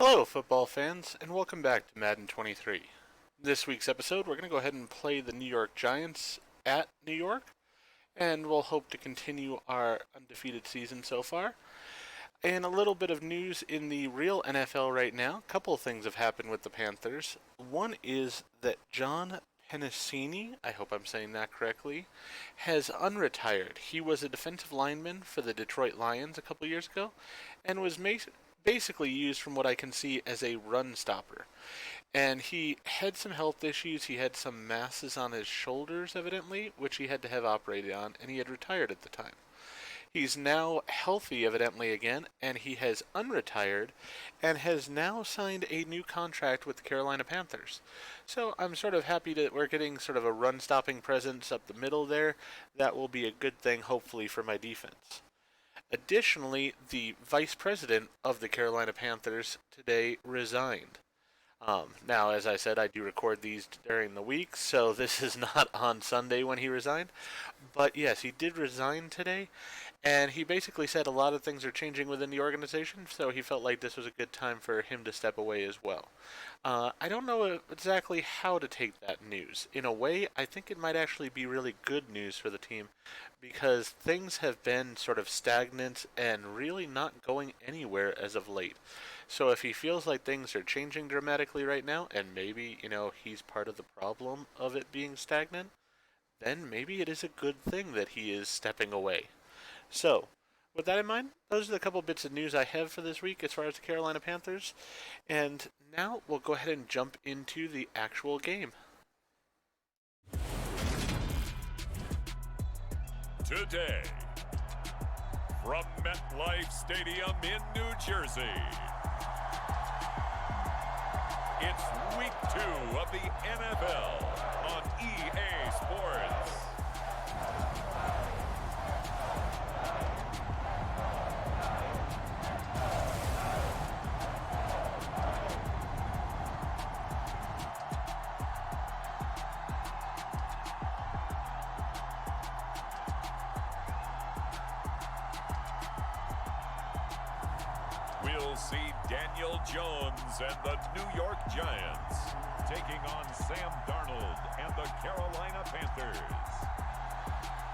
Hello, football fans, and welcome back to Madden 23. This week's episode, we're going to go ahead and play the New York Giants at New York, and we'll hope to continue our undefeated season so far. And a little bit of news in the real NFL right now. A couple of things have happened with the Panthers. One is that John Penisini, I hope I'm saying that correctly, has unretired. He was a defensive lineman for the Detroit Lions a couple years ago, and was basically used, from what I can see, as a run stopper. And he had some health issues. He had some masses on his shoulders, evidently, which he had to have operated on, and he had retired at the time. He's now healthy, evidently, again, and he has unretired and has now signed a new contract with the Carolina Panthers. So I'm sort of happy that we're getting sort of a run-stopping presence up the middle there. That will be a good thing, hopefully, for my defense. Additionally, the vice president of the Carolina Panthers today resigned. Now, as I said, I do record these during the week, so this is not on Sunday when he resigned. But yes, he did resign today, and he basically said a lot of things are changing within the organization, so he felt like this was a good time for him to step away as well. I don't know exactly how to take that news. In a way, I think it might actually be really good news for the team, because things have been sort of stagnant and really not going anywhere as of late. So if he feels like things are changing dramatically right now, and maybe, he's part of the problem of it being stagnant, then maybe it is a good thing that he is stepping away. So, with that in mind, those are the couple bits of news I have for this week as far as the Carolina Panthers. And now we'll go ahead and jump into the actual game. Today, from MetLife Stadium in New Jersey, it's Week 2 of the NFL on EA Sports. We'll see Daniel Jones and the New York Giants taking on Sam Darnold and the Carolina Panthers.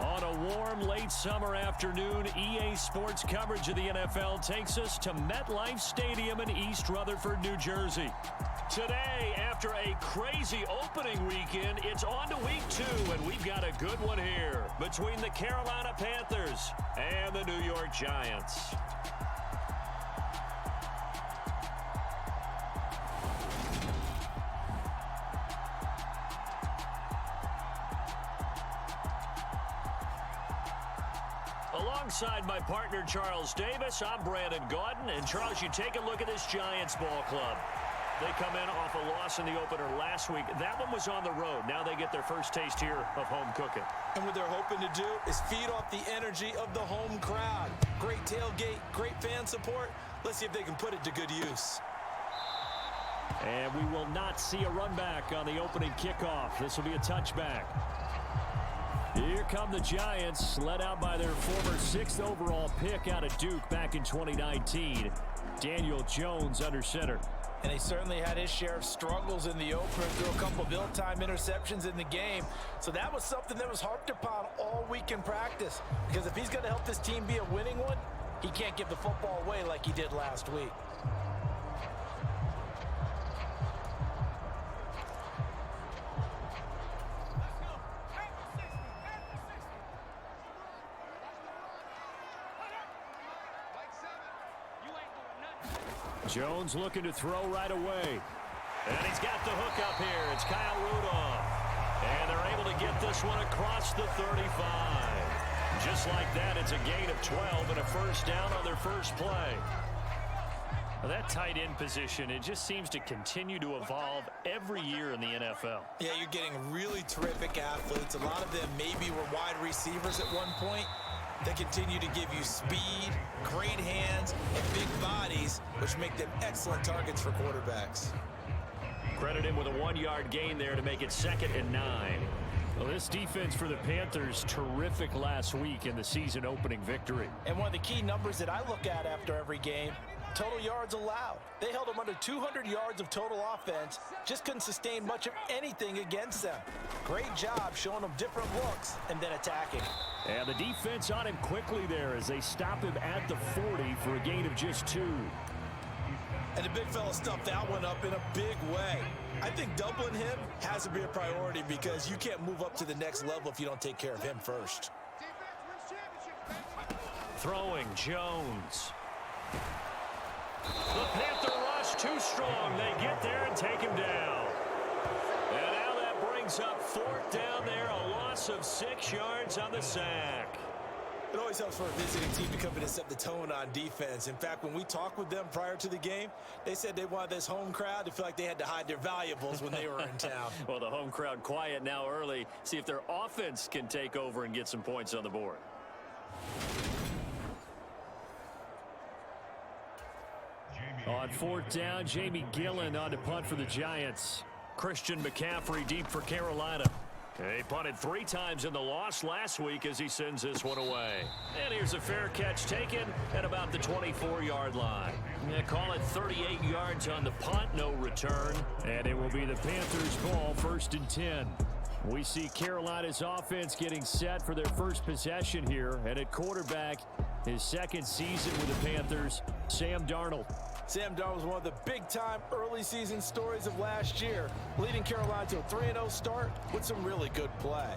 On a warm, late summer afternoon, EA Sports coverage of the NFL takes us to MetLife Stadium in East Rutherford, New Jersey. Today, after a crazy opening weekend, it's on to Week 2, and we've got a good one here between the Carolina Panthers and the New York Giants. Alongside my partner, Charles Davis, I'm Brandon Gaudin. And, Charles, you take a look at this Giants ball club. They come in off a loss in the opener last week. That one was on the road. Now they get their first taste here of home cooking. And what they're hoping to do is feed off the energy of the home crowd. Great tailgate, great fan support. Let's see if they can put it to good use. And we will not see a run back on the opening kickoff. This will be a touchback. Here come the Giants, led out by their former 6th overall pick out of Duke back in 2019. Daniel Jones under center. And he certainly had his share of struggles in the opener, threw a couple of ill-timed interceptions in the game. So that was something that was harped upon all week in practice. Because if he's going to help this team be a winning one, he can't give the football away like he did last week. Jones looking to throw right away. And he's got the hook up here. It's Kyle Rudolph. And they're able to get this one across the 35. Just like that, it's a gain of 12 and a first down on their first play. Well, that tight end position, it just seems to continue to evolve every year in the NFL. Yeah, you're getting really terrific athletes. A lot of them maybe were wide receivers at one point. They continue to give you speed, great hands, and big bodies, which make them excellent targets for quarterbacks. Credit him with a 1-yard gain there to make it 2nd and 9. Well, this defense for the Panthers, terrific last week in the season opening victory. And one of the key numbers that I look at after every game total yards allowed. They held them under 200 yards of total offense, just couldn't sustain much of anything against them. Great job showing them different looks and then attacking. And the defense on him quickly there as they stop him at the 40 for a gain of just 2. And the big fella stuffed that one up in a big way. I think doubling him has to be a priority because you can't move up to the next level if you don't take care of him first. Throwing Jones. The Panther rush too strong. They get there and take him down. And now that brings up 4th down there, a loss of 6 yards on the sack. It always helps for a visiting team to come in and set the tone on defense. In fact, when we talked with them prior to the game, they said they wanted this home crowd to feel like they had to hide their valuables when they were in town. Well, the home crowd quiet now early. See if their offense can take over and get some points on the board. On 4th down, Jamie Gillen on to punt for the Giants. Christian McCaffrey deep for Carolina. He punted 3 times in the loss last week as he sends this one away. And here's a fair catch taken at about the 24-yard line. They call it 38 yards on the punt, no return. And it will be the Panthers' ball, 1st and 10. We see Carolina's offense getting set for their first possession here. And at quarterback, his 2nd season with the Panthers, Sam Darnold. Sam Darnold was one of the big-time early season stories of last year, leading Carolina to a 3-0 start with some really good play.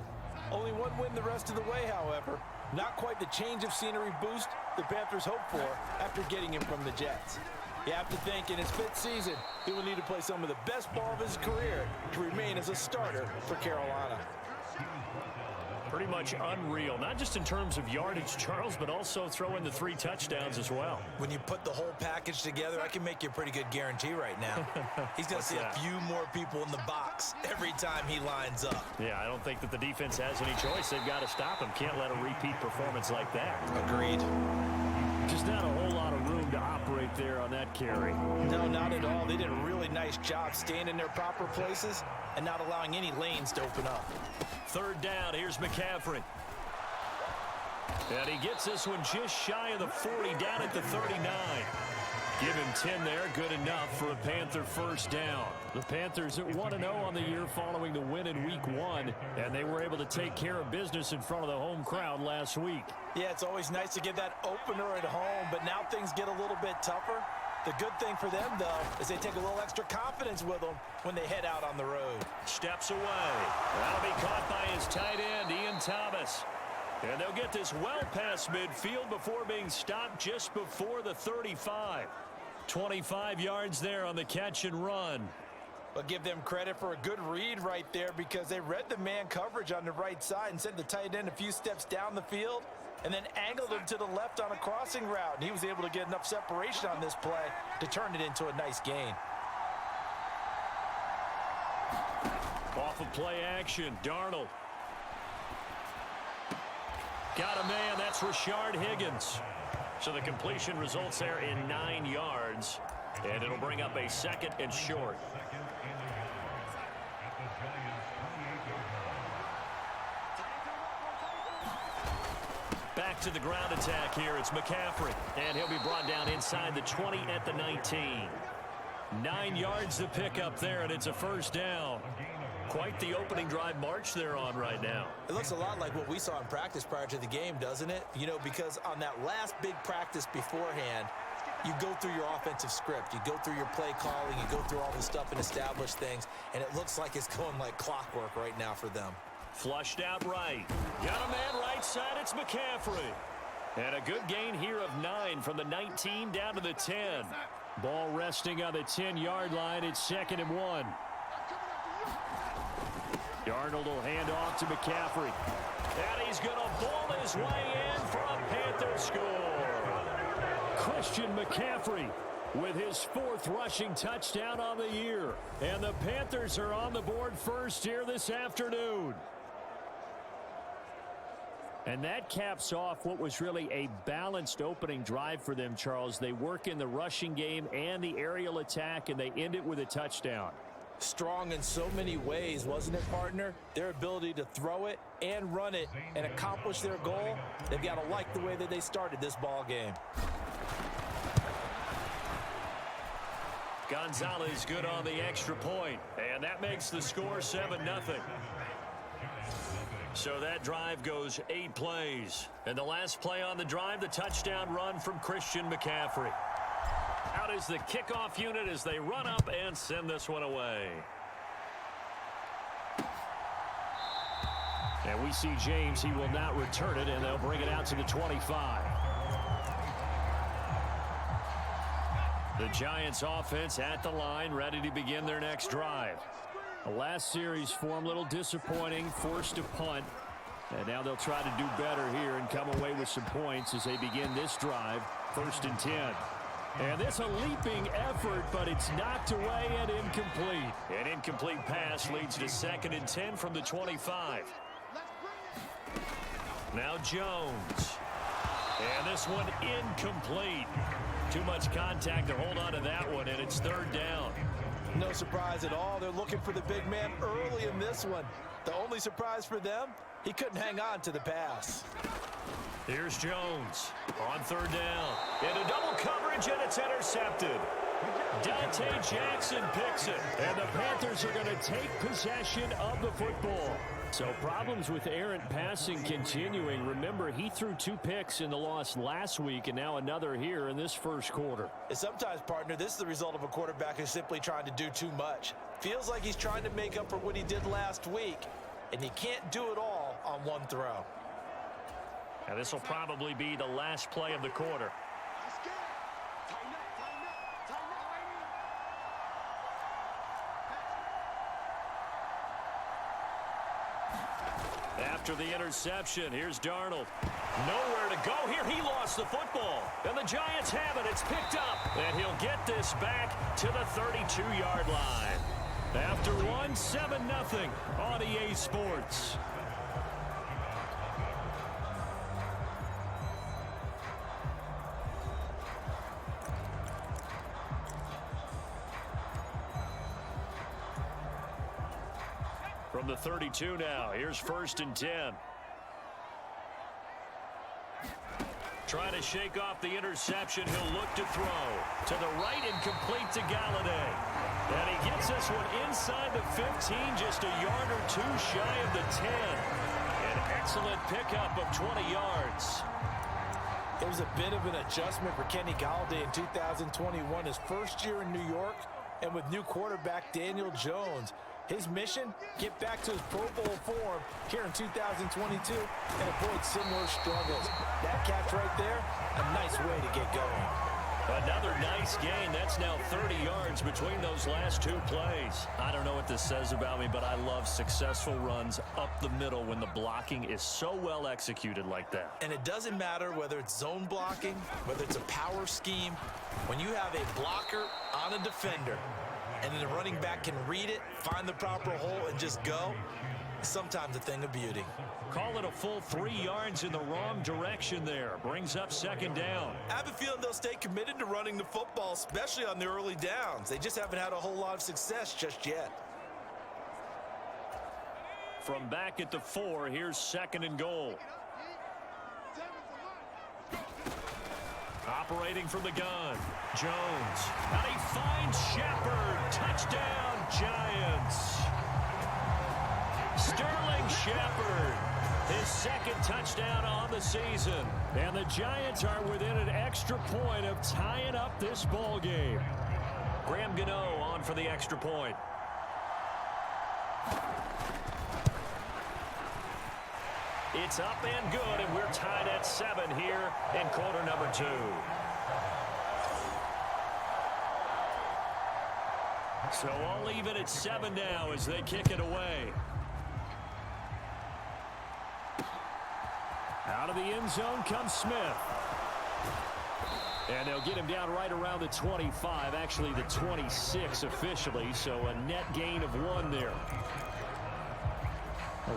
Only one win the rest of the way, however. Not quite the change of scenery boost the Panthers hoped for after getting him from the Jets. You have to think in his 5th season, he will need to play some of the best ball of his career to remain as a starter for Carolina. Pretty much unreal, not just in terms of yardage, Charles, but also throwing the 3 touchdowns as well. When you put the whole package together, I can make you a pretty good guarantee right now. He's going to see a few more people in the box every time he lines up. Yeah, I don't think that the defense has any choice. They've got to stop him. Can't let a repeat performance like that. Agreed. Just not a whole lot of room to operate there on that carry. No, not at all. They did a really nice job staying in their proper places and not allowing any lanes to open up. 3rd down, here's McCaffrey. And he gets this one just shy of the 40, down at the 39. Give him 10 there, good enough for a Panther 1st down. The Panthers at 1-0 on the year following the win in Week 1, and they were able to take care of business in front of the home crowd last week. Yeah, it's always nice to get that opener at home, but now things get a little bit tougher. The good thing for them, though, is they take a little extra confidence with them when they head out on the road. Steps away. That'll be caught by his tight end, Ian Thomas. And they'll get this well past midfield before being stopped just before the 35. 25 yards there on the catch and run. But give them credit for a good read right there because they read the man coverage on the right side and sent the tight end a few steps down the field and then angled him to the left on a crossing route. And he was able to get enough separation on this play to turn it into a nice gain. Off of play action, Darnold. Got a man, that's Rashard Higgins. So the completion results there in 9 yards. And it'll bring up a 2nd and short. Back to the ground attack here. It's McCaffrey. And he'll be brought down inside the 20 at the 19. 9 yards to pick up there, and it's a 1st down. Quite the opening drive march they're on right now. It looks a lot like what we saw in practice prior to the game, doesn't it? You know, because on that last big practice beforehand, you go through your offensive script. You go through your play calling. You go through all this stuff and establish things. And it looks like it's going like clockwork right now for them. Flushed out right. Got a man right side. It's McCaffrey. And a good gain here of 9 from the 19 down to the 10. Ball resting on the 10-yard line. It's 2nd and 1. Darnold will hand off to McCaffrey. And he's going to ball his way in for a Panther score. Christian McCaffrey with his 4th rushing touchdown on the year. And the Panthers are on the board first here this afternoon. And that caps off what was really a balanced opening drive for them, Charles. They work in the rushing game and the aerial attack, and they end it with a touchdown. Strong in so many ways, wasn't it, partner? Their ability to throw it and run it and accomplish their goal, they've got to like the way that they started this ball game. Gonzalez good on the extra point, and that makes the score 7-0. So that drive goes 8 plays. And the last play on the drive, the touchdown run from Christian McCaffrey. Out is the kickoff unit as they run up and send this one away. And we see James. He will not return it, and they'll bring it out to the 25. The Giants offense at the line, ready to begin their next drive. The last series for them, a little disappointing, forced a punt. And now they'll try to do better here and come away with some points as they begin this drive, 1st and 10. And this a leaping effort, but it's knocked away and incomplete. An incomplete pass leads to 2nd and 10 from the 25. Now Jones. And this one incomplete. Too much contact to hold on to that one, and it's 3rd down. No surprise at all. They're looking for the big man early in this one. The only surprise for them, he couldn't hang on to the pass. Here's Jones on 3rd down. Into double coverage, and it's intercepted. Dante Jackson picks it, and the Panthers are going to take possession of the football. So problems with errant passing continuing. Remember, he threw 2 picks in the loss last week, and now another here in this first quarter. And sometimes, partner, this is the result of a quarterback who's simply trying to do too much. Feels like he's trying to make up for what he did last week, and he can't do it all on one throw. Now this will probably be the last play of the quarter. After the interception, here's Darnold. Nowhere to go here. He lost the football. And the Giants have it. It's picked up. And he'll get this back to the 32-yard line. After one, 7-0 on EA Sports. From the 32 now, here's 1st and 10. Trying to shake off the interception. He'll look to throw. To the right and complete to Galladay. And he gets this one inside the 15, just a yard or 2 shy of the 10. An excellent pickup of 20 yards. It was a bit of an adjustment for Kenny Galladay in 2021, his first year in New York, and with new quarterback Daniel Jones. His mission, get back to his Pro Bowl form here in 2022 and avoid similar struggles. That catch right there, a nice way to get going. Another nice gain. That's now 30 yards between those last 2 plays. I don't know what this says about me, but I love successful runs up the middle when the blocking is so well executed like that. And it doesn't matter whether it's zone blocking, whether it's a power scheme. When you have a blocker on a defender, and then the running back can read it, find the proper hole, and just go, it's sometimes a thing of beauty. Call it a full 3 yards in the wrong direction there. Brings up 2nd down. I have a feeling they'll stay committed to running the football, especially on the early downs. They just haven't had a whole lot of success just yet. From back at the 4, here's 2nd and goal. Operating from the gun, Jones. And he finds Shepard. Touchdown, Giants. Sterling Shepard, his 2nd touchdown on the season. And the Giants are within an extra point of tying up this ball game. Graham Gano on for the extra point. It's up and good, and we're tied at 7 here in quarter number 2. So I'll leave it at 7 now as they kick it away. Out of the end zone comes Smith. And they'll get him down right around the 25, actually the 26 officially, so a net gain of 1 there.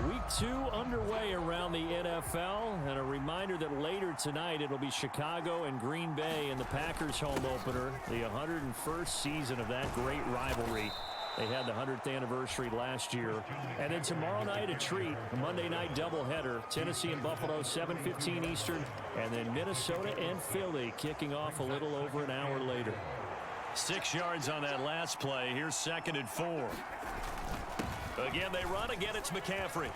Week 2 underway around the NFL, and a reminder that later tonight it'll be Chicago and Green Bay in the Packers home opener, the 101st season of that great rivalry. They had the 100th anniversary last year. And then tomorrow night a treat, a Monday night doubleheader, Tennessee and Buffalo, 7:15 Eastern, and then Minnesota and Philly kicking off a little over an hour later. 6 yards on that last play. Here's 2nd and 4. Again, they run. Again, it's McCaffrey.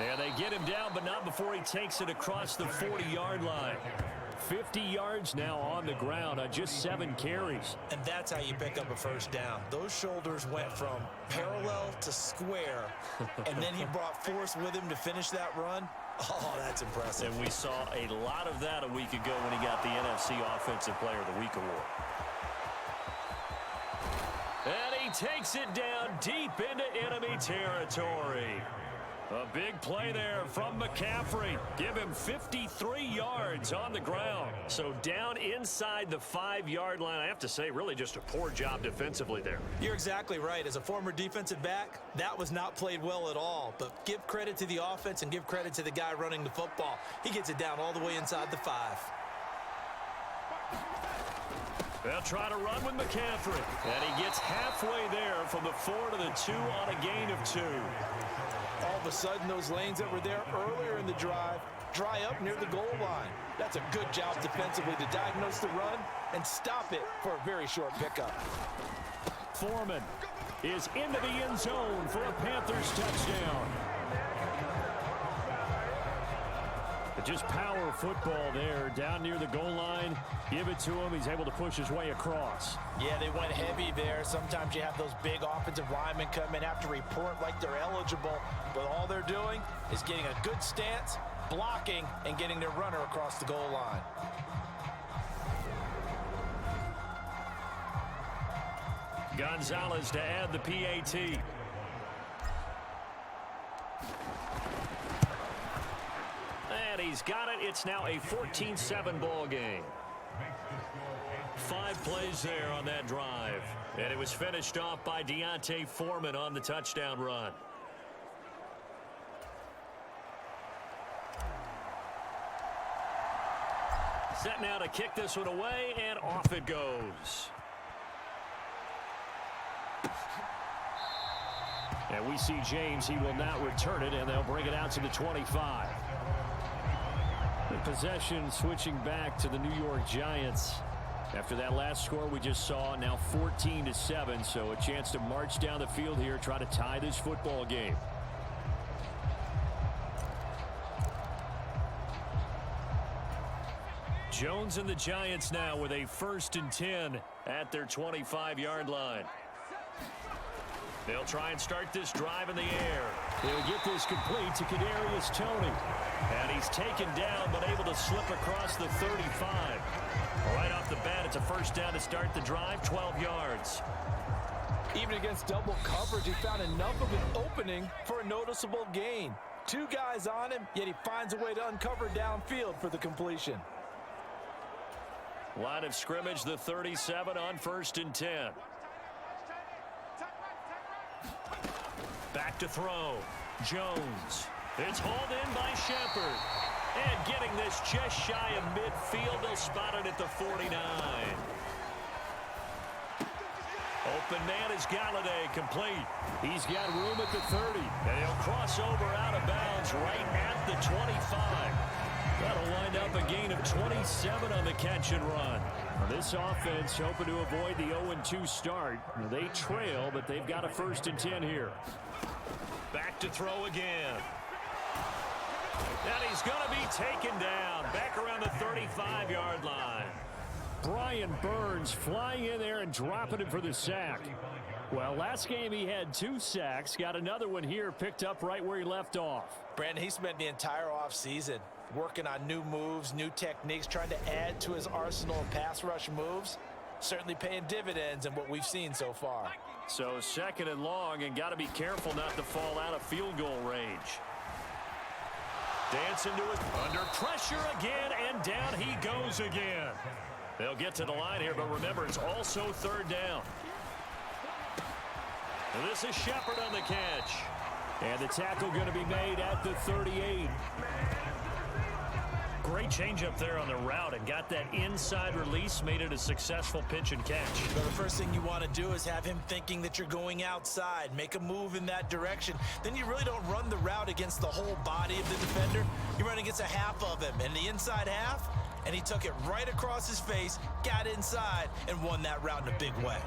And they get him down, but not before he takes it across the 40-yard line. 50 yards now on the ground on just 7 carries. And that's how you pick up a first down. Those shoulders went from parallel to square, and then he brought force with him to finish that run. Oh, that's impressive. And we saw a lot of that a week ago when he got the NFC Offensive Player of the Week award. And he takes it down deep into enemy territory. A big play there from McCaffrey. Give him 53 yards on the ground. So down inside the 5-yard line. I have to say, really just a poor job defensively there. You're exactly right. As a former defensive back, that was not played well at all. But give credit to the offense and give credit to the guy running the football. He gets it down all the way inside the 5. They'll try to run with McCaffrey. And he gets halfway there from the 4 to the 2 on a gain of 2. All of a sudden, those lanes that were there earlier in the drive dry up near the goal line. That's a good job defensively to diagnose the run and stop it for a very short pickup. Foreman is into the end zone for a Panthers touchdown. Just power football there down near the goal line. Give it to him. He's able to push his way across. Yeah, they went heavy there. Sometimes you have those big offensive linemen come in, have to report like they're eligible. But all they're doing is getting a good stance, blocking, and getting their runner across the goal line. Gonzalez to add the PAT. And he's got it. It's now a 14-7 ball game. 5 plays there on that drive. And it was finished off by Deontay Foreman on the touchdown run. Set now to kick this one away, and off it goes. And we see James. He will not return it, and they'll bring it out to the 25. The possession switching back to the New York Giants. After that last score we just saw, now 14-7, so a chance to march down the field here, try to tie this football game. Jones and the Giants now with a 1st and 10 at their 25-yard line. They'll try and start this drive in the air. They'll get this complete to Kadarius Toney. And he's taken down but able to slip across the 35. Right off the bat, it's a first down to start the drive, 12 yards. Even against double coverage, he found enough of an opening for a noticeable gain. 2 guys on him, yet he finds a way to uncover downfield for the completion. Line of scrimmage, the 37 on 1st and 10. Back to throw. Jones. It's hauled in by Shepard. And getting this just shy of midfield. They'll spot it at the 49. Open man is Galladay, complete. He's got room at the 30. And he'll cross over out of bounds right at the 25. That'll wind up a gain of 27 on the catch and run. This offense hoping to avoid the 0-2 start. They trail, but they've got a 1st and 10 here. Back to throw again. And he's going to be taken down back around the 35-yard line. Brian Burns flying in there and dropping it for the sack. Well, last game he had 2 sacks. Got another one here picked up right where he left off. Brandon, he spent the entire offseason working on new moves, new techniques, trying to add to his arsenal of pass rush moves. Certainly paying dividends in what we've seen so far. So 2nd and long, and got to be careful not to fall out of field goal range. Dancing to it, under pressure again, and down he goes again. They'll get to the line here, but remember, it's also 3rd down. This is Shepard on the catch. And the tackle going to be made at the 38. Great change up there on the route and got that inside release, made it a successful pitch and catch. But the first thing you want to do is have him thinking that you're going outside, make a move in that direction. Then you really don't run the route against the whole body of the defender. You run against a half of him, and the inside half, and he took it right across his face, got inside, and won that route in a big way.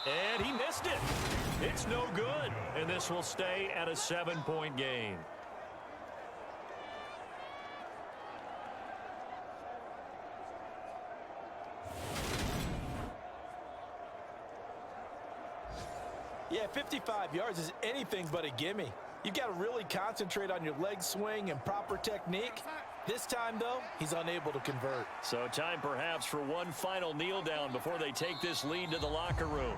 And he missed it. It's no good. And this will stay at a 7-point game. Yeah, 55 yards is anything but a gimme. You've got to really concentrate on your leg swing and proper technique. This time, though, he's unable to convert. So time perhaps for one final kneel down before they take this lead to the locker room.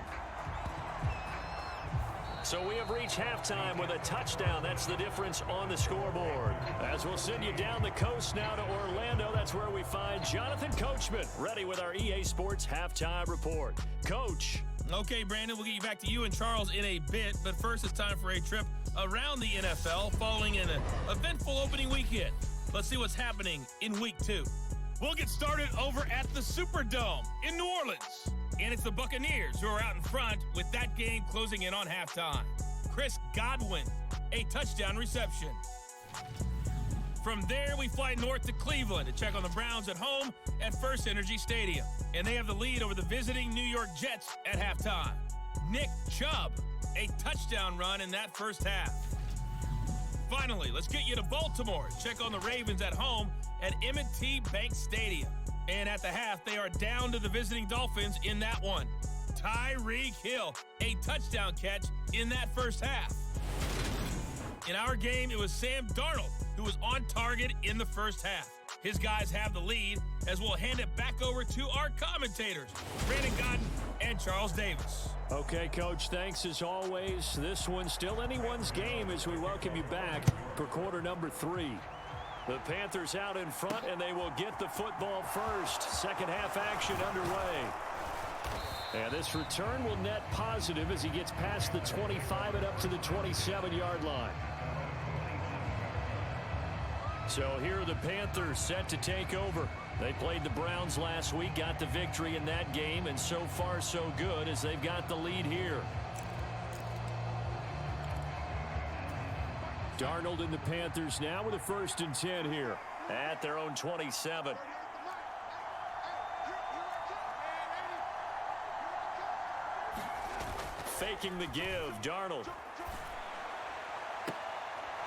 So we have reached halftime with a touchdown. That's the difference on the scoreboard. As we'll send you down the coast now to Orlando, that's where we find Jonathan Coachman ready with our EA Sports halftime report. Coach. Okay, Brandon, we'll get you back to you and Charles in a bit, but first it's time for a trip around the NFL following an eventful opening weekend. Let's see what's happening in week 2. We'll get started over at the Superdome in New Orleans. And it's the Buccaneers who are out in front with that game closing in on halftime. Chris Godwin, a touchdown reception. From there, we fly north to Cleveland to check on the Browns at home at First Energy Stadium. And they have the lead over the visiting New York Jets at halftime. Nick Chubb, a touchdown run in that first half. Finally, let's get you to Baltimore to check on the Ravens at home at M&T Bank Stadium. And at the half, they are down to the visiting Dolphins in that one. Tyreek Hill, a touchdown catch in that first half. In our game, it was Sam Darnold who was on target in the first half. His guys have the lead as we'll hand it back over to our commentators, Brandon Godden and Charles Davis. Okay, Coach, thanks as always. This one's still anyone's game as we welcome you back for quarter number 3. The Panthers out in front, and they will get the football first. Second half action underway. And this return will net positive as he gets past the 25 and up to the 27-yard line. So here are the Panthers set to take over. They played the Browns last week, got the victory in that game, and so far so good as they've got the lead here. Darnold and the Panthers now with a 1st and 10 here at their own 27. Faking the give, Darnold.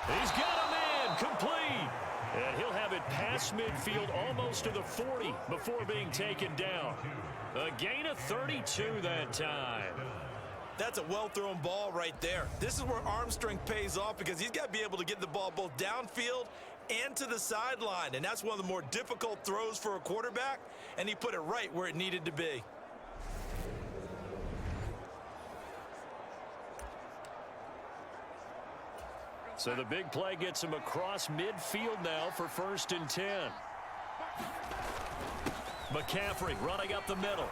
He's got a man, complete. And he'll have it past midfield almost to the 40 before being taken down. A gain of 32 that time. That's a well-thrown ball right there. This is where arm strength pays off because he's got to be able to get the ball both downfield and to the sideline. And that's one of the more difficult throws for a quarterback, and he put it right where it needed to be. So the big play gets him across midfield now for 1st and 10. McCaffrey running up the middle.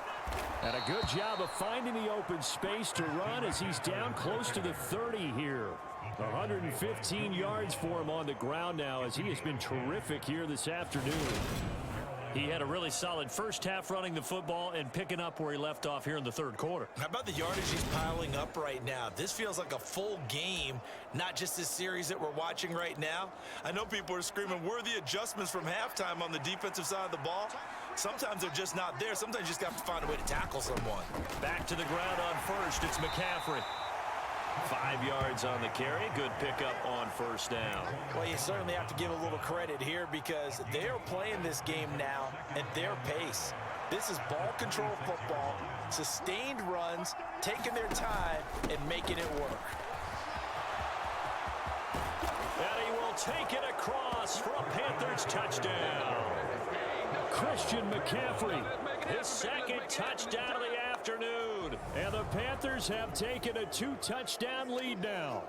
And a good job of finding the open space to run as he's down close to the 30 here. 115 yards for him on the ground now as he has been terrific here this afternoon. He had a really solid first half running the football and picking up where he left off here in the 3rd quarter. How about the yardage he's piling up right now? This feels like a full game, not just this series that we're watching right now. I know people are screaming, where are the adjustments from halftime on the defensive side of the ball? Sometimes they're just not there. Sometimes you just got to find a way to tackle someone. Back to the ground on first. It's McCaffrey. 5 yards on the carry. Good pickup on 1st down. Well, you certainly have to give a little credit here because they're playing this game now at their pace. This is ball control football, sustained runs, taking their time and making it work. And he will take it across for a Panthers touchdown. Christian McCaffrey, his 2nd touchdown of the afternoon. And the Panthers have taken a 2-touchdown lead now.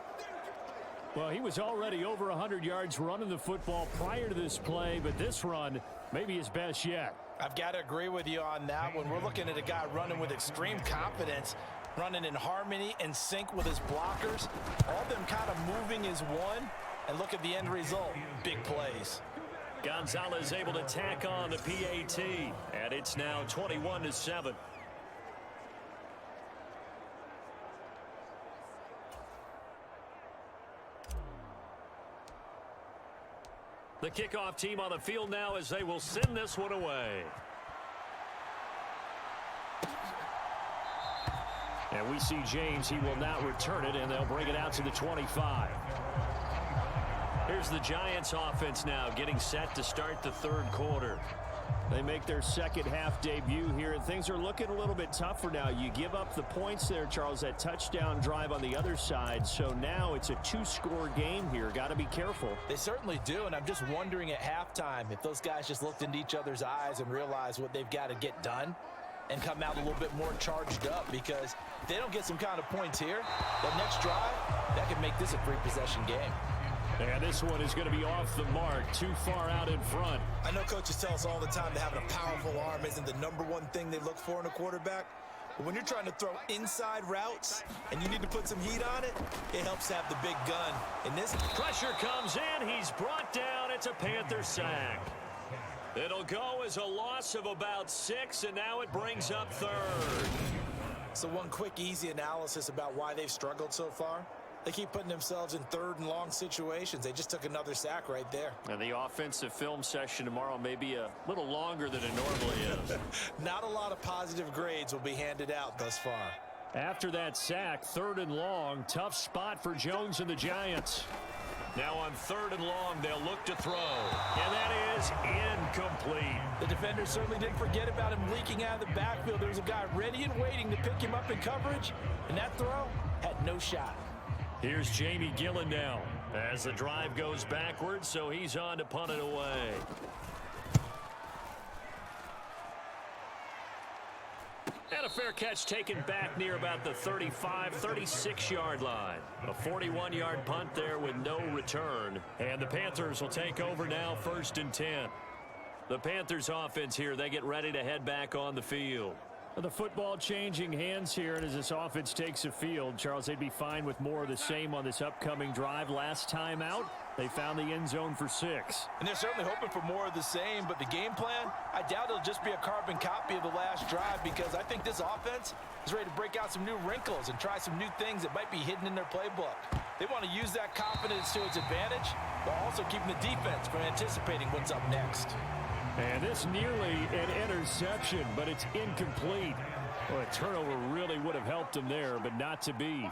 Well, he was already over 100 yards running the football prior to this play, but this run may be his best yet. I've got to agree with you on that one. We're looking at a guy running with extreme confidence, running in harmony and sync with his blockers. All of them kind of moving as one. And look at the end result. Big plays. Gonzalez able to tack on the PAT, and it's now 21-7. The kickoff team on the field now as they will send this one away. And we see James. He will now return it, and they'll bring it out to the 25. Here's the Giants offense now getting set to start the third quarter. They make their second half debut here, and things are looking a little bit tougher now. You give up the points there, Charles, that touchdown drive on the other side. So now it's a two-score game here. Got to be careful. They certainly do, and I'm just wondering at halftime if those guys just looked into each other's eyes and realized what they've got to get done and come out a little bit more charged up, because if they don't get some kind of points here, that next drive, that could make this a three-possession game. And this one is going to be off the mark, too far out in front. I know coaches tell us all the time that having a powerful arm isn't the number one thing they look for in a quarterback. But when you're trying to throw inside routes and you need to put some heat on it, it helps to have the big gun. And this pressure comes in. He's brought down. It's a Panther sack. It'll go as a loss of about 6, and now it brings up third. So one quick, easy analysis about why they've struggled so far. They keep putting themselves in third and long situations. They just took another sack right there. And the offensive film session tomorrow may be a little longer than it normally is. Not a lot of positive grades will be handed out thus far. After that sack, third and long, tough spot for Jones and the Giants. Now on third and long, they'll look to throw. And that is incomplete. The defenders certainly didn't forget about him leaking out of the backfield. There was a guy ready and waiting to pick him up in coverage, and that throw had no shot. Here's Jamie Gillen now as the drive goes backwards, so he's on to punt it away. And a fair catch taken back near about the 35, 36-yard line. A 41-yard punt there with no return. And the Panthers will take over now, 1st and 10. The Panthers offense here, they get ready to head back on the field. The football changing hands here, and as this offense takes the field, Charles, they'd be fine with more of the same on this upcoming drive. Last time out, they found the end zone for 6. And they're certainly hoping for more of the same, but the game plan, I doubt it'll just be a carbon copy of the last drive, because I think this offense is ready to break out some new wrinkles and try some new things that might be hidden in their playbook. They want to use that confidence to its advantage, while also keeping the defense from anticipating what's up next. And this nearly an interception, but it's incomplete. Well, a turnover really would have helped him there, but not to be.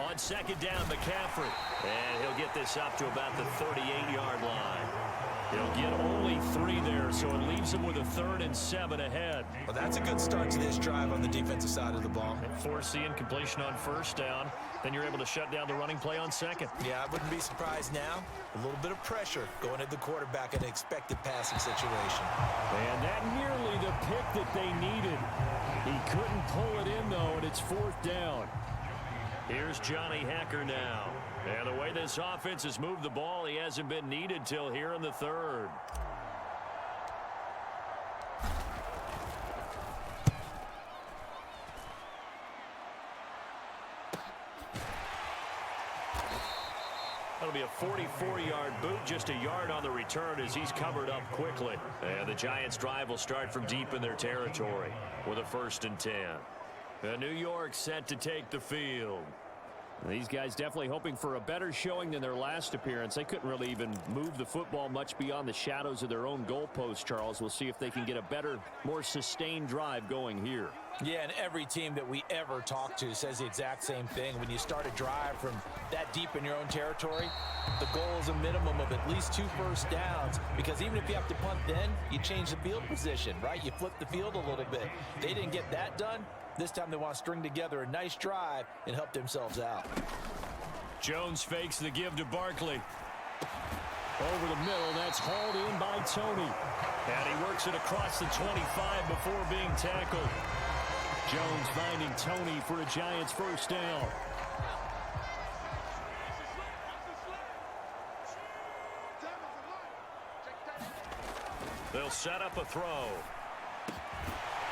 On second down, McCaffrey. And he'll get this up to about the 38-yard line. He'll get only 3 there, so it leaves him with a 3rd and 7 ahead. Well, that's a good start to this drive on the defensive side of the ball. And force the incompletion on first down. Then you're able to shut down the running play on second. Yeah, I wouldn't be surprised now. A little bit of pressure going at the quarterback in an expected passing situation. And that nearly the pick that they needed. He couldn't pull it in, though, and it's 4th down. Here's Johnny Hacker now. And the way this offense has moved the ball, he hasn't been needed till here in the 3rd. That'll be a 44-yard boot, just a yard on the return as he's covered up quickly. And the Giants' drive will start from deep in their territory with a 1st and 10. And New York set to take the field. These guys definitely hoping for a better showing than their last appearance. They couldn't really even move the football much beyond the shadows of their own goalpost, Charles. We'll see if they can get a better, more sustained drive going here. Yeah, and every team that we ever talk to says the exact same thing. When you start a drive from that deep in your own territory, the goal is a minimum of at least 2 first downs, because even if you have to punt then, you change the field position, right? You flip the field a little bit. They didn't get that done. This time they want to string together a nice drive and help themselves out. Jones fakes the give to Barkley. Over the middle, that's hauled in by Tony. And he works it across the 25 before being tackled. Jones finding Tony for a Giants 1st down. They'll set up a throw.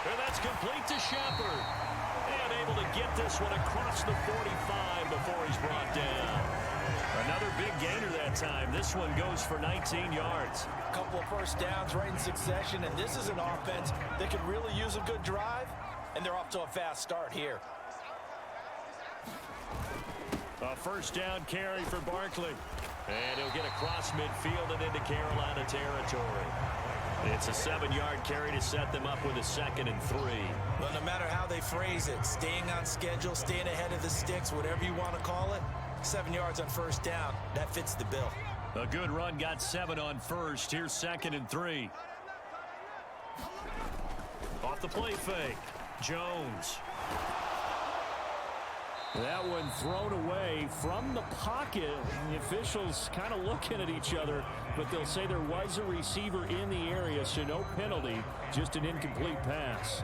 And that's complete to Shepard. And able to get this one across the 45 before he's brought down. Another big gainer that time. This one goes for 19 yards. A couple of first downs right in succession, and this is an offense that could really use a good drive, and they're off to a fast start here. A 1st down carry for Barkley. And he'll get across midfield and into Carolina territory. It's a 7-yard carry to set them up with a 2nd and 3. Well, no matter how they phrase it, staying on schedule, staying ahead of the sticks, whatever you want to call it, 7 yards on first down, that fits the bill. A good run got 7 on first. Here's 2nd and 3. Off the play fake. Jones. That one thrown away from the pocket. The officials kind of looking at each other, but they'll say there was a receiver in the area, so no penalty, just an incomplete pass.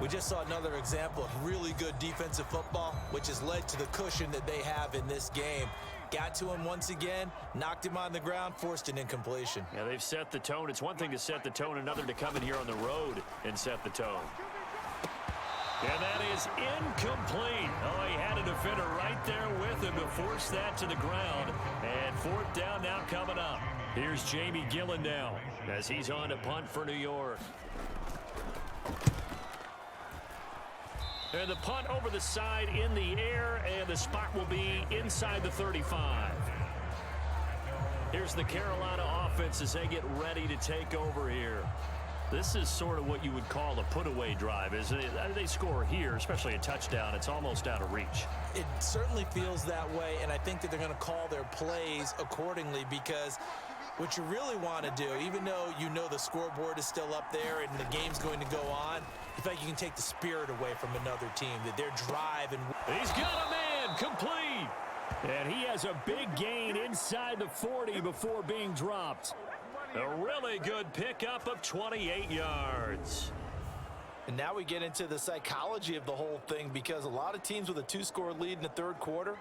We just saw another example of really good defensive football, which has led to the cushion that they have in this game. Got to him once again, knocked him on the ground, forced an incompletion. Yeah, they've set the tone. It's one thing to set the tone, another to come in here on the road and set the tone. And that is incomplete. Oh, he had a defender right there with him to force that to the ground. And 4th down now coming up. Here's Jamie Gillen now as he's on to punt for New York. And the punt over the side in the air, and the spot will be inside the 35. Here's the Carolina offense as they get ready to take over here. This is sort of what you would call a put-away drive, isn't it? They score here, especially a touchdown. It's almost out of reach. It certainly feels that way, and I think that they're going to call their plays accordingly, because what you really want to do, even though you know the scoreboard is still up there and the game's going to go on, you feel like you can take the spirit away from another team, that their drive and... He's got a man, complete. And he has a big gain inside the 40 before being dropped. A really good pickup of 28 yards. And now we get into the psychology of the whole thing, because a lot of teams with a 2-score lead in the 3rd quarter,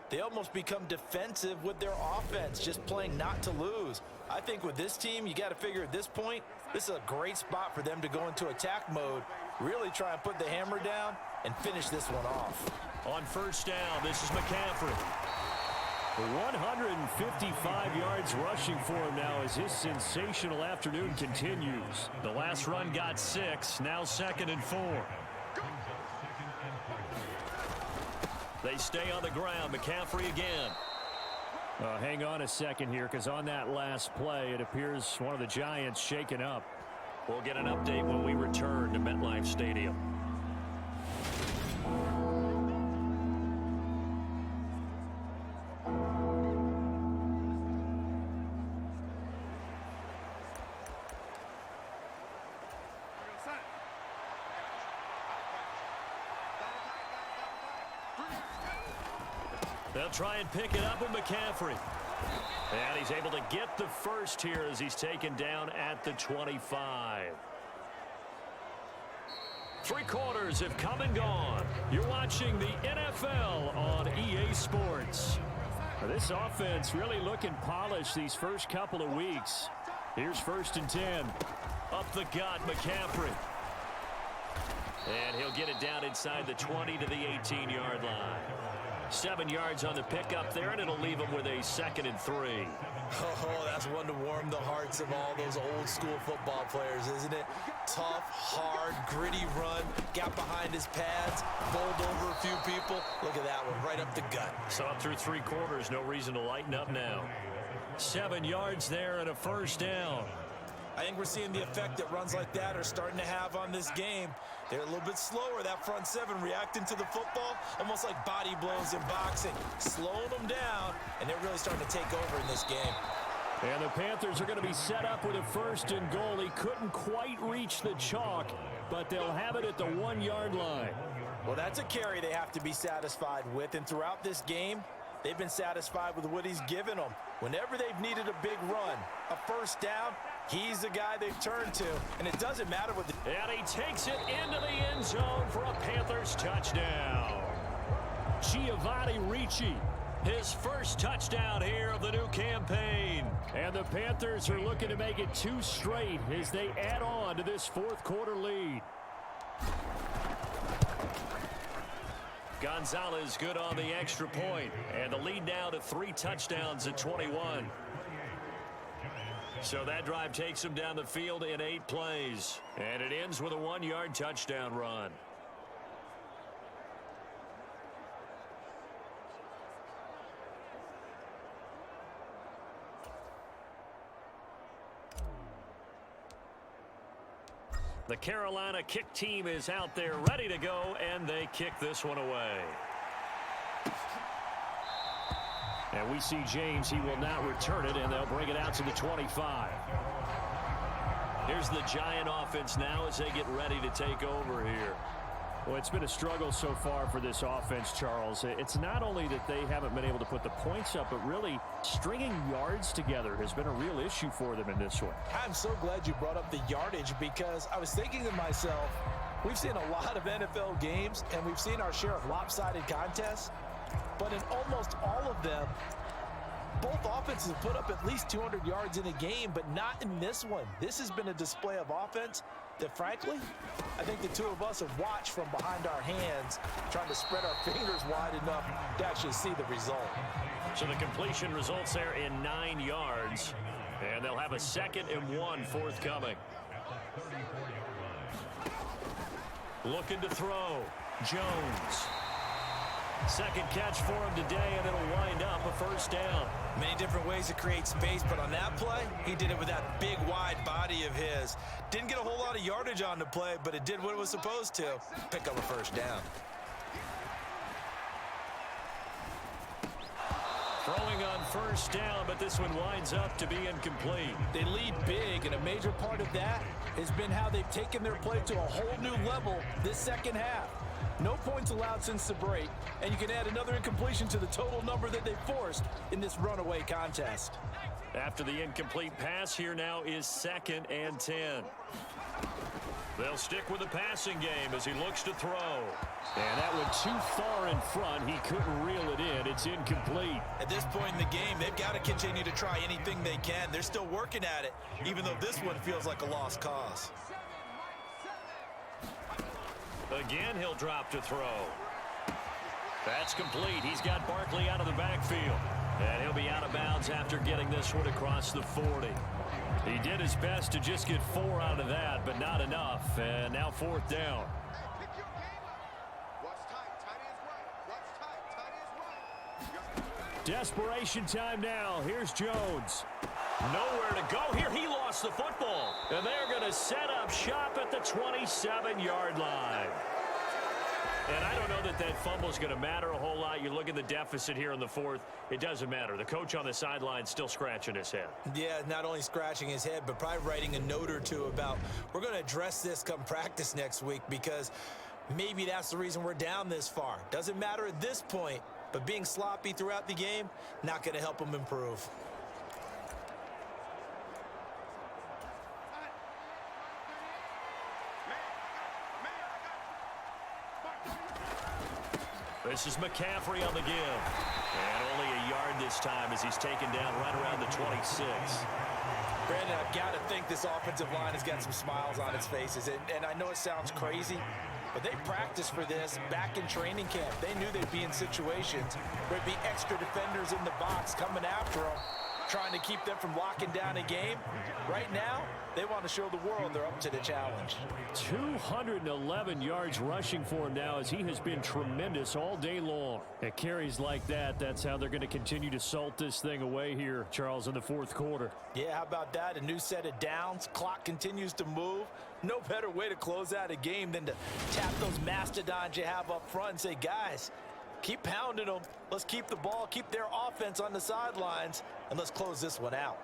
they almost become defensive with their offense, just playing not to lose. I think with this team, you got to figure at this point, this is a great spot for them to go into attack mode, really try and put the hammer down and finish this one off. On 1st down, this is McCaffrey. 155 yards rushing for him now as his sensational afternoon continues. The last run got 6, now 2nd and 4. They stay on the ground. McCaffrey again. Hang on a second here, because on that last play, it appears one of the Giants shaken up. We'll get an update when we return to MetLife Stadium. They'll try and pick it up with McCaffrey. And he's able to get the first here as he's taken down at the 25. 3 quarters have come and gone. You're watching the NFL on EA Sports. This offense really looking polished these first couple of weeks. Here's 1st and 10. Up the gut, McCaffrey. And he'll get it down inside the 20 to the 18-yard line. 7 yards on the pickup there, and it'll leave him with a 2nd and 3. Oh, that's one to warm the hearts of all those old school football players, isn't it? Tough, hard, gritty run, got behind his pads, bowled over a few people. Look at that one, right up the gut. So up through 3 quarters, no reason to lighten up now. 7 yards there and a 1st down. I think we're seeing the effect that runs like that are starting to have on this game. They're a little bit slower, that front 7, reacting to the football, almost like body blows in boxing, slowing them down, and they're really starting to take over in this game. And the Panthers are going to be set up with a 1st and goal. He couldn't quite reach the chalk, but they'll have it at the 1-yard line. Well, that's a carry they have to be satisfied with, and throughout this game, they've been satisfied with what he's given them. Whenever they've needed a big run, a 1st down, he's the guy they've turned to, and it doesn't matter what the... And he takes it into the end zone for a Panthers touchdown. Giovanni Ricci, his first touchdown here of the new campaign. And the Panthers are looking to make it 2 straight as they add on to this 4th quarter lead. Gonzalez good on the extra point, and the lead now to 3 touchdowns at 21. So that drive takes him down the field in 8 plays, and it ends with a 1-yard touchdown run. The Carolina kick team is out there ready to go, and they kick this one away. And we see James. He will not return it, and they'll bring it out to the 25. Here's the Giant offense now as they get ready to take over here. Well, it's been a struggle so far for this offense, Charles. It's not only that they haven't been able to put the points up, but really stringing yards together has been a real issue for them in this one. I'm so glad you brought up the yardage because I was thinking to myself, we've seen a lot of NFL games and we've seen our share of lopsided contests, but in almost all of them, both offenses have put up at least 200 yards in a game, but not in this one. This has been a display of offense that, frankly, I think the two of us have watched from behind our hands, trying to spread our fingers wide enough to actually see the result. So the completion results there in 9 yards, and they'll have a 2nd and 1 forthcoming. Looking to throw. Jones. Second catch for him today, and it'll wind up a first down. Many different ways to create space, but on that play, he did it with that big, wide body of his. Didn't get a whole lot of yardage on the play, but it did what it was supposed to. Pick up a first down. Throwing on first down, but this one winds up to be incomplete. They lead big, and a major part of that has been how they've taken their play to a whole new level this second half. No points allowed since the break, and you can add another incompletion to the total number that they forced in this runaway contest. After the incomplete pass, here now is 2nd and 10. They'll stick with the passing game as he looks to throw. And that went too far in front. He couldn't reel it in. It's incomplete. At this point in the game, they've got to continue to try anything they can. They're still working at it, even though this one feels like a lost cause. Again, he'll drop to throw. That's complete. He's got Barkley out of the backfield. And he'll be out of bounds after getting this one across the 40. He did his best to just get 4 out of that, but not enough. And now 4th down. Desperation time now. Here's Jones. Nowhere to go here. He lost the football. And they're going to set up shop at the 27-yard line. And I don't know that that fumble is going to matter a whole lot. You look at the deficit here in the 4th. It doesn't matter. The coach on the sideline still scratching his head. Yeah, not only scratching his head, but probably writing a note or two about we're going to address this come practice next week because maybe that's the reason we're down this far. Doesn't matter at this point, but being sloppy throughout the game, not going to help him improve. This is McCaffrey on the give. And only a yard this time as he's taken down right around the 26. Brandon, I've got to think this offensive line has got some smiles on its faces. And I know it sounds crazy, but they practiced for this back in training camp. They knew they'd be in situations where there'd be extra defenders in the box coming after them, trying to keep them from locking down a game. Right now, they want to show the world they're up to the challenge. 211 yards rushing for him now as he has been tremendous all day long. At carries like that, that's how they're going to continue to salt this thing away here, Charles, in the 4th quarter. Yeah, how about that? A new set of downs. Clock continues to move. No better way to close out a game than to tap those mastodons you have up front and say, guys, keep pounding them. Let's keep the ball, keep their offense on the sidelines, and let's close this one out.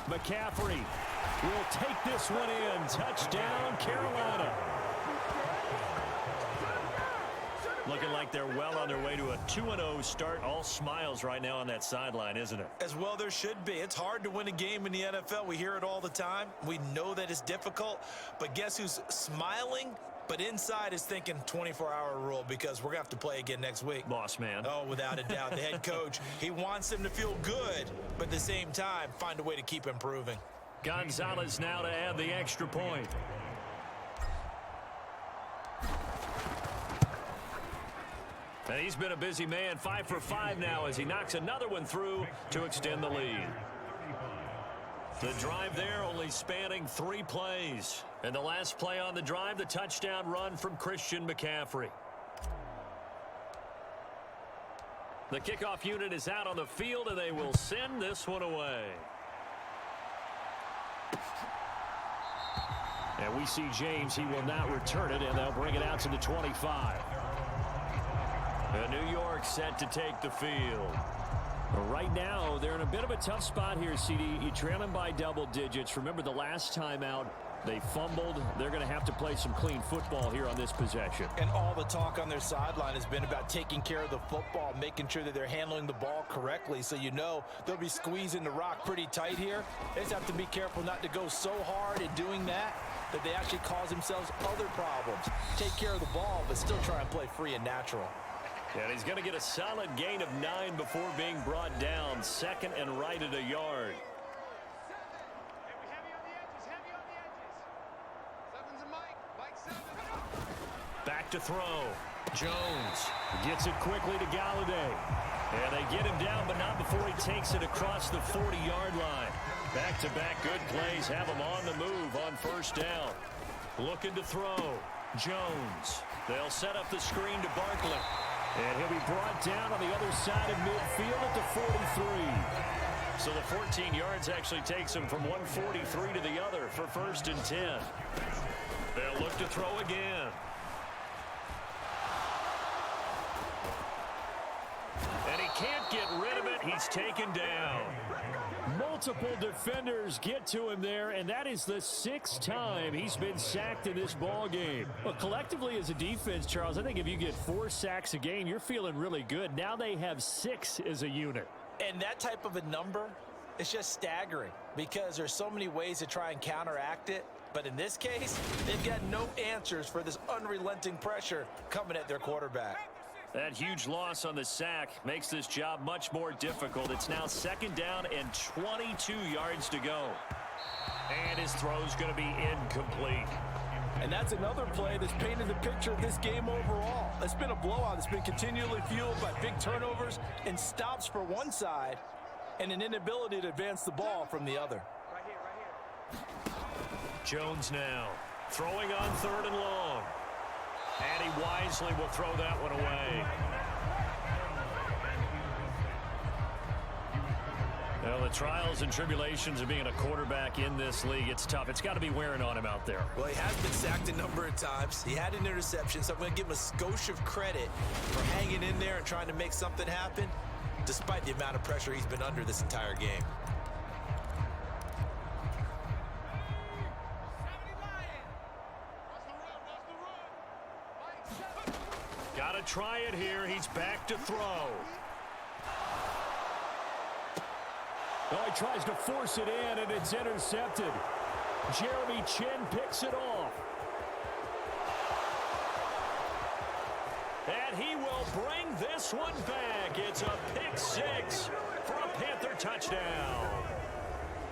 McCaffrey will take this one in. Touchdown, Carolina. Looking like they're well on their way to a 2-0 start. All smiles right now on that sideline, isn't it? As well there should be. It's hard to win a game in the NFL. We hear it all the time. We know that it's difficult. But guess who's smiling? But inside is thinking 24-hour rule because we're going to have to play again next week. Boss man. Oh, without a doubt. The head coach, he wants them to feel good, but at the same time, find a way to keep improving. Gonzalez now to add the extra point. And he's been a busy man, 5 for 5 now as he knocks another one through to extend the lead. The drive there only spanning 3 plays. And the last play on the drive, the touchdown run from Christian McCaffrey. The kickoff unit is out on the field, and they will send this one away. And we see James. He will not return it, and they'll bring it out to the 25. And New York set to take the field. Right now, they're in a bit of a tough spot here, CD. You trail them by double digits. Remember the last time out, they fumbled. They're going to have to play some clean football here on this possession. And all the talk on their sideline has been about taking care of the football, making sure that they're handling the ball correctly. So you know they'll be squeezing the rock pretty tight here. They just have to be careful not to go so hard in doing that they actually cause themselves other problems. Take care of the ball, but still try and play free and natural. And he's going to get a solid gain of 9 before being brought down. Second and right at a yard. Back to throw. Jones gets it quickly to Galladay. And they get him down, but not before he takes it across the 40-yard line. Back-to-back good plays have him on the move on first down. Looking to throw. Jones. They'll set up the screen to Barkley. And he'll be brought down on the other side of midfield at the 43. So the 14 yards actually takes him from 143 to the other for first and 10. They'll look to throw again. And he can't get rid of it. He's taken down. Multiple defenders get to him there, and that is the 6th time he's been sacked in this ball game. Well, collectively as a defense, Charles, I think if you get 4 sacks a game, you're feeling really good. Now they have 6 as a unit. And that type of a number is just staggering because there's so many ways to try and counteract it. But in this case, they've got no answers for this unrelenting pressure coming at their quarterback. That huge loss on the sack makes this job much more difficult. It's now 2nd down and 22 yards to go. And his throw's going to be incomplete. And that's another play that's painted the picture of this game overall. It's been a blowout. It's been continually fueled by big turnovers and stops for one side and an inability to advance the ball from the other. Jones now throwing on 3rd and long. And he wisely will throw that one away. Well, the trials and tribulations of being a quarterback in this league, it's tough. It's got to be wearing on him out there. Well, he has been sacked a number of times. He had an interception, so I'm going to give him a skosh of credit for hanging in there and trying to make something happen, despite the amount of pressure he's been under this entire game. Got to try it here. He's back to throw. Oh, he tries to force it in, and it's intercepted. Jeremy Chin picks it off. And he will bring this one back. It's a pick 6 for a Panther touchdown.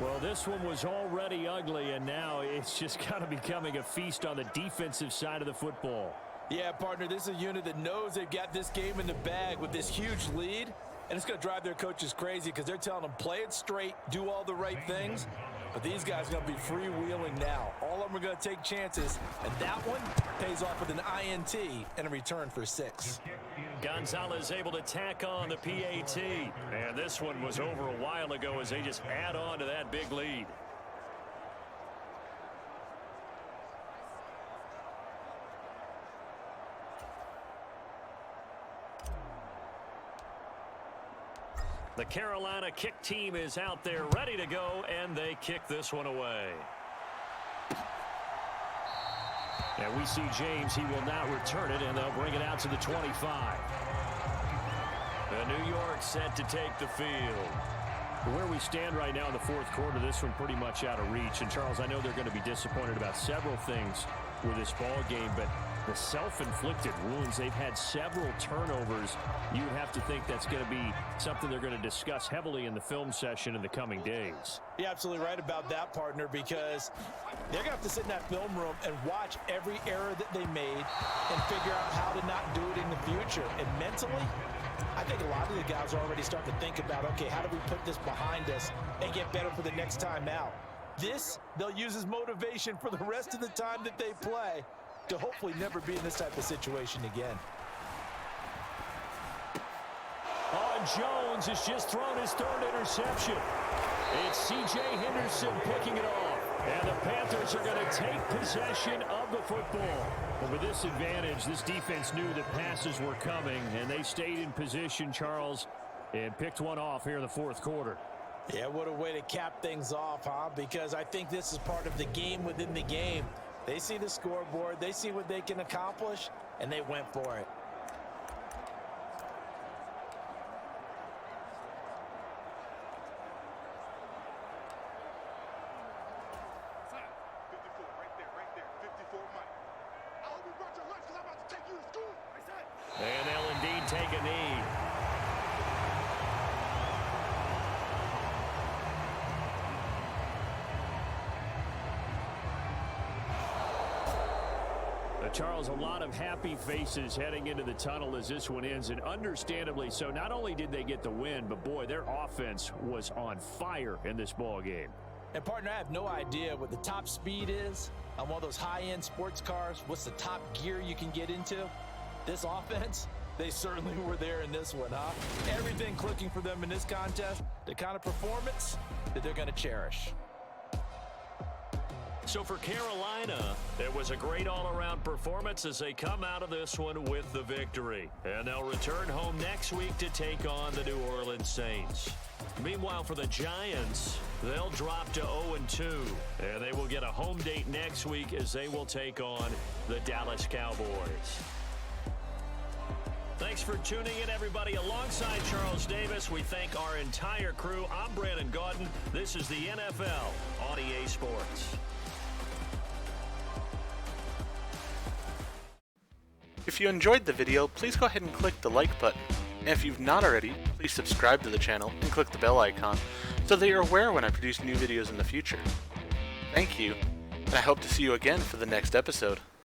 Well, this one was already ugly, and now it's just kind of becoming a feast on the defensive side of the football. Yeah, partner, this is a unit that knows they've got this game in the bag with this huge lead, and it's going to drive their coaches crazy because they're telling them play it straight, do all the right things, but these guys are going to be freewheeling now. All of them are going to take chances, and that one pays off with an INT and a return for 6. Gonzalez able to tack on the PAT, and this one was over a while ago as they just add on to that big lead. The Carolina kick team is out there ready to go, and they kick this one away. And we see James. He will not return it, and they'll bring it out to the 25. And New York set to take the field. Where we stand right now in the 4th quarter, this one pretty much out of reach. And, Charles, I know they're going to be disappointed about several things with this ball game, but the self-inflicted wounds, they've had several turnovers. You would have to think that's going to be something they're going to discuss heavily in the film session in the coming days. You're absolutely right about that, partner, because they're going to have to sit in that film room and watch every error that they made and figure out how to not do it in the future. And mentally, I think a lot of the guys are already starting to think about, okay, how do we put this behind us and get better for the next time out? This, they'll use as motivation for the rest of the time that they play to hopefully never be in this type of situation again. Jones has just thrown his third interception. It's C.J. Henderson picking it off. And the Panthers are going to take possession of the football. But with this advantage, this defense knew that passes were coming, and they stayed in position, Charles, and picked one off here in the fourth quarter. Yeah, what a way to cap things off, huh? Because I think this is part of the game within the game. They see the scoreboard, they see what they can accomplish, and they went for it. And they'll indeed take a knee. Charles, a lot of happy faces heading into the tunnel as this one ends, and understandably so. Not only did they get the win, but boy, their offense was on fire in this ball game. And partner, I have no idea what the top speed is on one of those high-end sports cars. What's the top gear you can get into? This offense, they certainly were there in this one, huh? Everything clicking for them in this contest, the kind of performance that they're going to cherish. So for Carolina, it was a great all-around performance as they come out of this one with the victory. And they'll return home next week to take on the New Orleans Saints. Meanwhile, for the Giants, they'll drop to 0-2, and they will get a home date next week as they will take on the Dallas Cowboys. Thanks for tuning in, everybody. Alongside Charles Davis, we thank our entire crew. I'm Brandon Gaudin. This is the NFL on EA Sports. If you enjoyed the video, please go ahead and click the like button. And if you've not already, please subscribe to the channel and click the bell icon so that you're aware when I produce new videos in the future. Thank you, and I hope to see you again for the next episode.